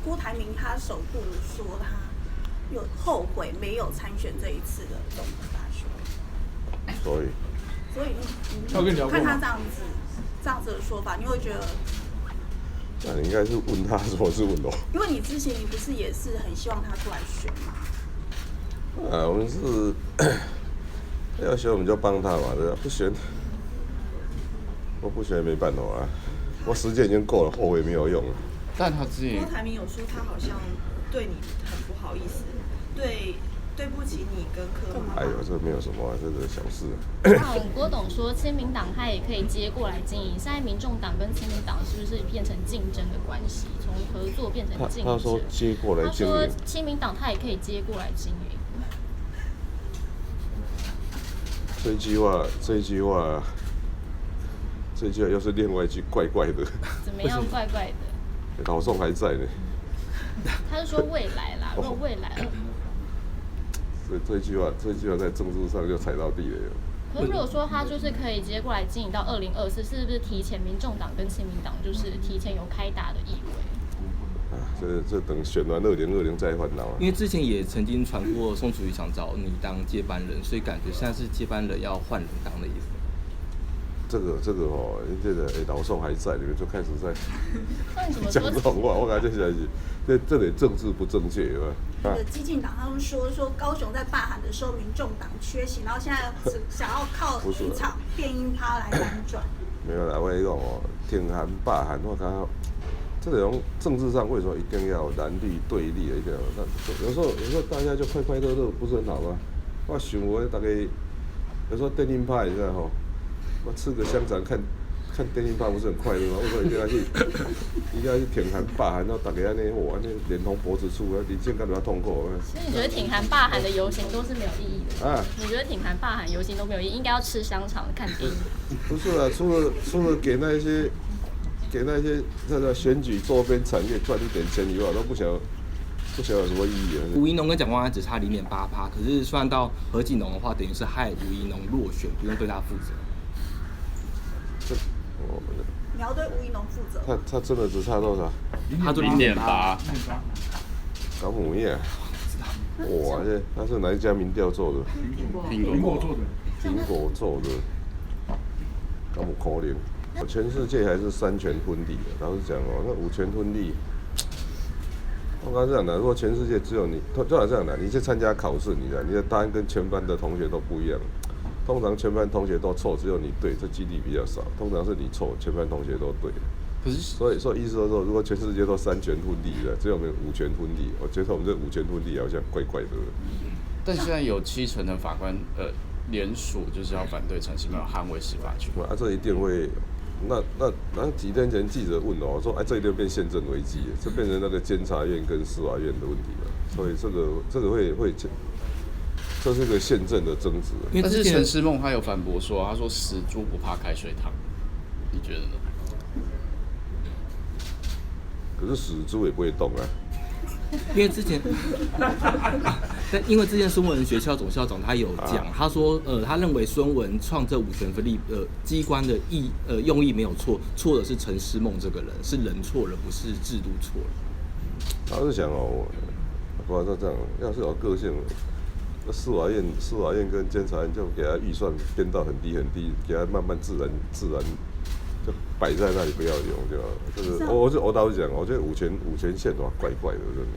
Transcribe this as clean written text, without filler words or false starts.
郭台铭他首度说他有后悔没有参选这一次的总统大选，所以你看他这样子的说法，你会觉得？那你应该是问他，什么是问我？因为你之前你不是也是很希望他出来选吗？我们是要选我们就帮他嘛，对吧？不选，我不选也没办法啊。我时间已经够了，后悔没有用了。但他之前郭台铭有说他好像对你很不好意思，对不起你跟柯妈妈。哎呦，这没有什么啊，这个小事。那郭董说，亲民党他也可以接过来经营。现在民众党跟亲民党是不是变成竞争的关系？从合作变成竞争。他说接过来经营。他说亲民党他也可以接过来经营。这一句话又是另外一句怪怪的。怎么样怪怪的？老宋还在呢。他是说未来啦，如果未来了。这句话在政治上就踩到地雷了。可是如果说他就是可以接过来经营到2024，是不是提前民众党跟亲民党就是提前有开打的意味？这等选完2020再烦恼啊。因为之前也曾经传过宋楚瑜想找你当接班人，所以感觉现在是接班人要换人当的意思。这个老宋还在，你们就开始在讲这种话，我感觉起来是这里政治不正确吧？那个激进党他们说高雄在罢韩的时候，民众党缺席，然后现在想要靠一场电音趴来反转。没有啦，我跟你讲挺韩罢韩，我感觉这种政治上为什么一定要蓝绿对立的？一定要有时候大家就快快乐乐，不是很好吗？我想我大概有时候电音趴，你知道吼。我吃个香肠看电影趴不是很快乐吗？为什么一定要去挺韩罢韩，然后大家安尼脸红脖子粗啊，你见干都要痛苦。所以你觉得挺韩罢韩的游行都是没有意义的？啊？你觉得挺韩罢韩游行都没有意义，应该要吃香肠看电影？不是啊，除了给那些这个选举周边产业赚一点钱以外，都不晓得有什么意义啊。吴怡农跟蒋万安只差0.8%，可是算到何锦农的话，等于是害吴怡农落选，不用对他负责。你要对吴怡农负责。他真的只差多少？他就0.8，搞母业。哇，他是哪一家民调做的？苹果做的。苹果做的，搞不可怜。全世界还是三权分立的。老实讲那五权分立，我刚才这样的，如果全世界只有你，就好这样的，你去参加考试，你的答案跟全班的同学都不一样。通常全班同学都错，只有你对，这几率比较少。通常是你错，全班同学都对。可是，所以意思说，如果全世界都三权分立的，只有我们五权分立，我觉得我们这五权分立好像怪怪的。但现在有70%的法官联署，就是要反对陈其迈捍卫司法权。这一定会。那几天前记者问说，这一定变宪政危机，这变成那个监察院跟司法院的问题了。所以这个会。这是个宪政的争执，但是陈诗梦他有反驳说，他说死猪不怕开水烫，你觉得呢？可是死猪也不会动啊。因为之前，但因为之前孙文学校总校长他有讲，他说他认为孙文创这五权分立机关的用意没有错，错的是陈诗梦这个人，是人错了，不是制度错了。他是想不然这样，要是有个性。司法院跟监察院就给他预算编到很低，给他慢慢自然就摆在那里，不要用，对吧？就是我倒是讲，我觉得五权宪法怪怪的，真的。